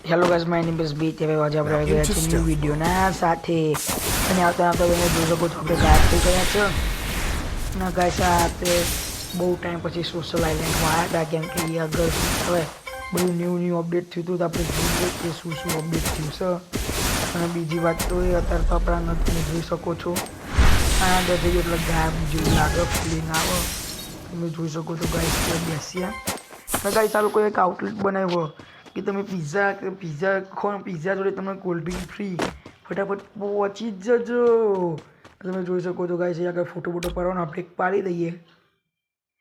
Hello guys, my name is B. હવે આજે આપણે આવી ગયા છે ન્યૂ વિડીયોના સાથે અને આવતા તમે જોઈ શકો છો આપણે ગાયબ થઈ ગયા છે અને ગાઈસ આપણે બહુ ટાઈમ પછી સોશિયલ આઇલેન્ડમાં આવ્યા હતા કેમ કે એ આગળ હવે બધું ન્યૂ અપડેટ થયું હતું તો આપણે જોઈએ કે શું અપડેટ થયું છે અને બીજી વાત તો એ અત્યારે તો આપણા તમે જોઈ શકો છો આ અંદર જઈએ એટલે ગાયબ જેવું લાગે ફિલિંગ આવે તમે જોઈ શકો છો ગાઈસ બેસ્યા ગાઈસ આ લોકોએ એક આઉટલેટ બનાવ્યો કે તમે પિઝા ખો પિઝા જોડે તમને કોલ્ડ ડ્રિંક ફ્રી ફટાફટ પહોંચી જ જજો તમે જોઈ શકો છો ગાઈસ આગળ ફોટો પાડવાનો આપણે એક પાડી દઈએ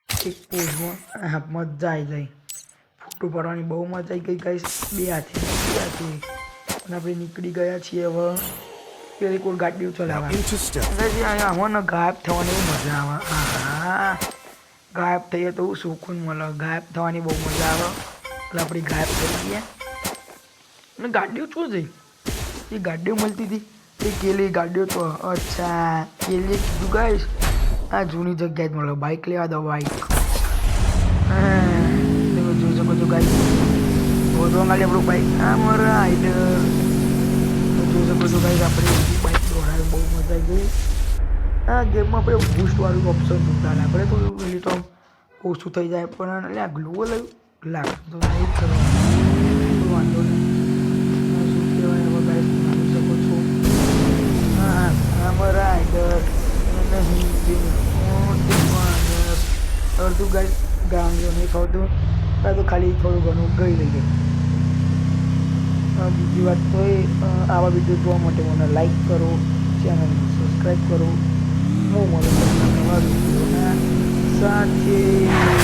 એક પોઝમાં મજા આવી જાય ફોટો પાડવાની બહુ મજા આવી ગઈ ગાઈસ બે હાથે અને આપણે નીકળી ગયા છીએ હવે પેલી કોઈ ગાડીઓ ચલાવવા આમાં ગાયબ થવાની મજા આવે હા ગાયબ થઈએ તો સુકૂન મળે ગાયબ થવાની બહુ મજા આવે એટલે આપણી ગાયબ થઈ ગયા અને ગાડીઓ શું જઈ એ ગાડીઓ મળતી હતી એ કેલી ગાડીઓ તો અચ્છા કેલીએ કીધું ગાઈશ આ જૂની જગ્યાએ જ મળે બાઇક લેવા દો બાઇક તમે જોઈ શકો છો ગાઈસ વધવા માંગે આપણું બાઇક આમ રાઈડર જોઈ શકો છો ગાઈસ આપણે બાઇક દોડાવી બહુ મજા આવી ગઈ આ ગેમમાં આપણે બૂસ્ટવાળું ઓપ્શન જોતા આપણે તો મિનિટ ઓછું થઈ જાય પણ એટલે આ ગ્લો લયું લાગતું તો નહીં કરવાનું વાંધો નહીં શું કહેવાય હવે ગાઈસ માની શકો છો હા આમાં રાઈડર અડધું ગાઈસ ગામડું નહીં થતું તો ખાલી થોડું ઘણું ગઈ લઈએ બીજી વાત તો એ આવા વિડીયો જોવા માટે મને લાઈક કરો ચેનલને સબસ્ક્રાઈબ કરો હું મળે નવા વિડીયોના સાથે